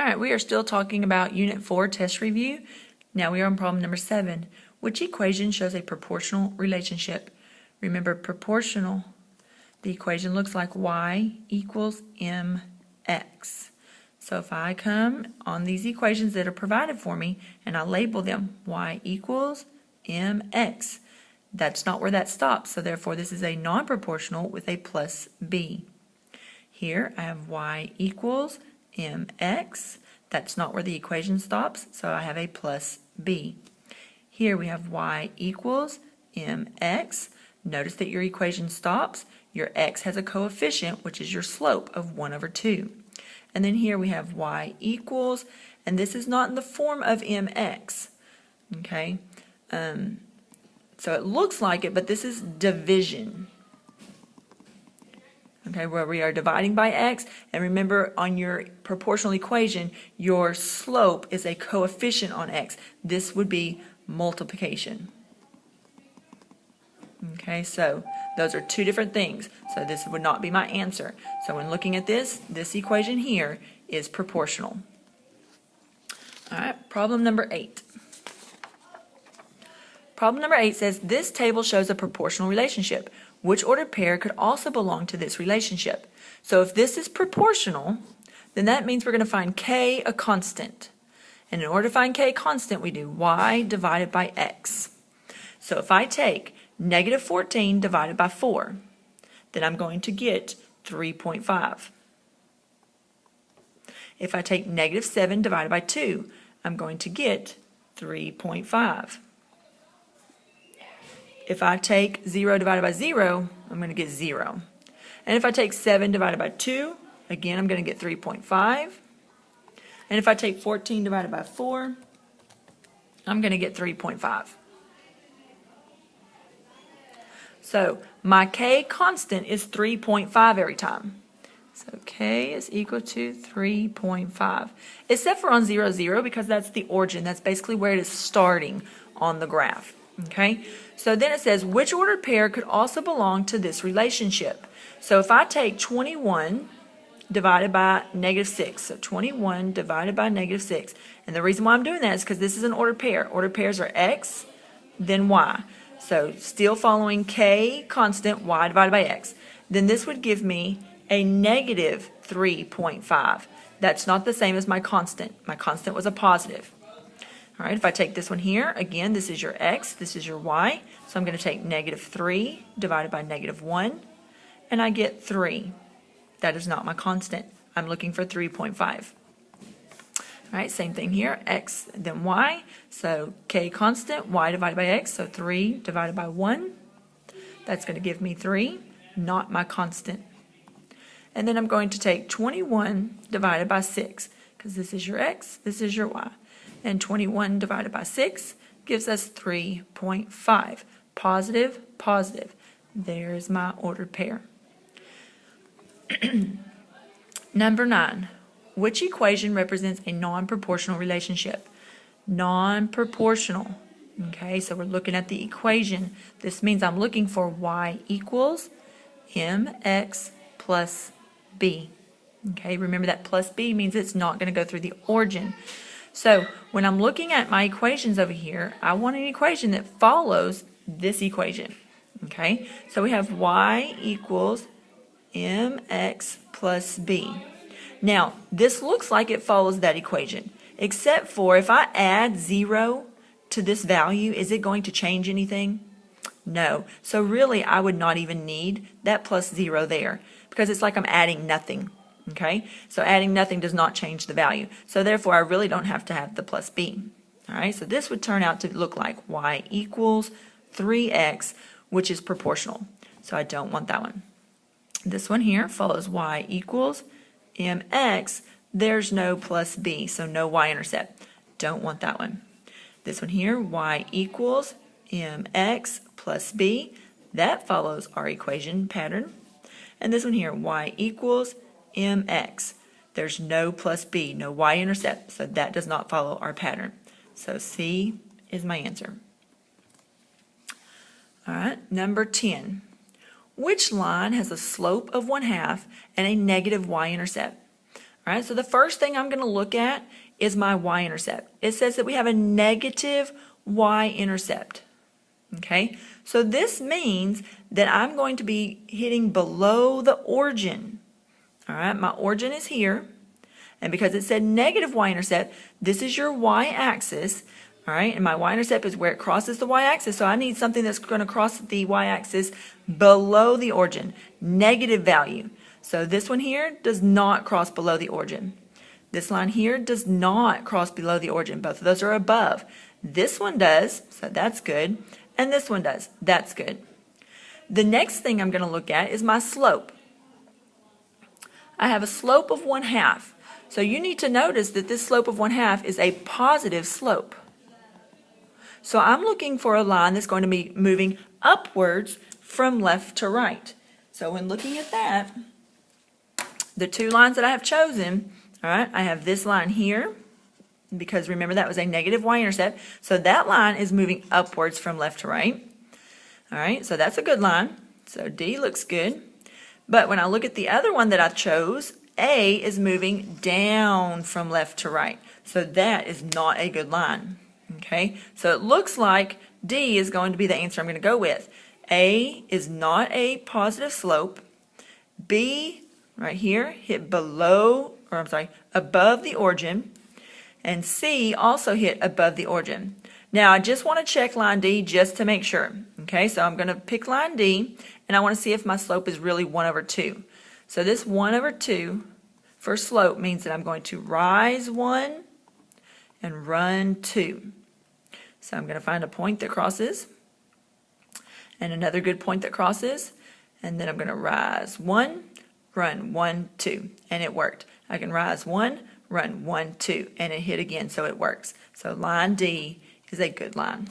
All right, we are still talking about Unit 4 test review. Now we are on problem number 7. Which equation shows a proportional relationship? Remember, proportional, the equation looks like y equals mx. So if I come on these equations that are provided for me and I label them y equals mx, that's not where that stops. So therefore this is a non-proportional with a plus b. Here I have y equals mx. That's not where the equation stops, so I have a plus b. Here we have y equals mx. Notice that your equation stops. Your x has a coefficient, which is your slope of 1 over 2. And then here we have y equals, and this is not in the form of mx. Okay? So it looks like it, but this is division. Okay, where we are dividing by x, and remember on your proportional equation, your slope is a coefficient on x. This would be multiplication. Okay, so those are two different things. So this would not be my answer. So when looking at this equation here is proportional. All right, problem number 8. Problem number 8 says, this table shows a proportional relationship. Which ordered pair could also belong to this relationship? So if this is proportional, then that means we're going to find k a constant. And in order to find k a constant, we do y divided by x. So if I take negative 14 divided by 4, then I'm going to get 3.5. If I take negative 7 divided by 2, I'm going to get 3.5. If I take 0 divided by 0, I'm going to get 0. And if I take 7 divided by 2, again, I'm going to get 3.5. And if I take 14 divided by 4, I'm going to get 3.5. So my k constant is 3.5 every time. So k is equal to 3.5. Except for on 0, 0, because that's the origin. That's basically where it is starting on the graph. Okay, so then it says, which ordered pair could also belong to this relationship? So if I take 21 divided by negative 6, so 21 divided by negative 6, and the reason why I'm doing that is because this is an ordered pair. Ordered pairs are x, then y. So still following k constant, y divided by x. Then this would give me a negative 3.5. That's not the same as my constant. My constant was a positive. All right, if I take this one here, again, this is your x, this is your y. So I'm going to take negative 3 divided by negative 1, and I get 3. That is not my constant. I'm looking for 3.5. All right, same thing here, x, then y. So k constant, y divided by x, so 3 divided by 1. That's going to give me 3, not my constant. And then I'm going to take 21 divided by 6, because this is your x, this is your y. And 21 divided by 6 gives us 3.5. Positive, positive. There's my ordered pair. Number 9. Which equation represents a non-proportional relationship? Non-proportional. Okay, so we're looking at the equation. This means I'm looking for y equals mx plus b. Okay, remember that plus b means it's not going to go through the origin. So when I'm looking at my equations over here, I want an equation that follows this equation. Okay, so we have y equals mx plus b. Now, this looks like it follows that equation, except for if I add 0 to this value, is it going to change anything? No. So really, I would not even need that plus 0 there, because it's like I'm adding nothing. Okay, so adding nothing does not change the value. So therefore, I really don't have to have the plus b. All right, so this would turn out to look like y equals 3x, which is proportional. So I don't want that one. This one here follows y equals mx. There's no plus b, so no y-intercept. Don't want that one. This one here, y equals mx plus b. That follows our equation pattern. And this one here, y equals mx. There's no plus b, no y-intercept, so that does not follow our pattern. So C is my answer. All right, number 10. Which line has a slope of 1/2 and a negative y-intercept? All right, so the first thing I'm going to look at is my y-intercept. It says that we have a negative y-intercept. Okay, so this means that I'm going to be hitting below the origin. All right, my origin is here. And because it said negative y-intercept, this is your y-axis. All right, and my y-intercept is where it crosses the y-axis. So I need something that's going to cross the y-axis below the origin, negative value. So this one here does not cross below the origin. This line here does not cross below the origin. Both of those are above. This one does, so that's good. And this one does, that's good. The next thing I'm going to look at is my slope. I have a slope of 1/2. So you need to notice that this slope of 1/2 is a positive slope. So I'm looking for a line that's going to be moving upwards from left to right. So when looking at that, the two lines that I have chosen, all right, I have this line here, because remember that was a negative y-intercept. So that line is moving upwards from left to right. All right, so that's a good line. So D looks good. But when I look at the other one that I chose, A is moving down from left to right. So that is not a good line. Okay, so it looks like D is going to be the answer I'm going to go with. A is not a positive slope. B, right here, hit below, or I'm sorry, above the origin. And C also hit above the origin. Now I just want to check line D just to make sure. Okay, so I'm going to pick line D, and I want to see if my slope is really 1/2. So this 1/2 for slope means that I'm going to rise 1 and run 2. So I'm going to find a point that crosses, and another good point that crosses, and then I'm going to rise 1, run 1, 2, and it worked. I can rise 1, run 1, 2, and it hit again, so it works. So line D is a good line.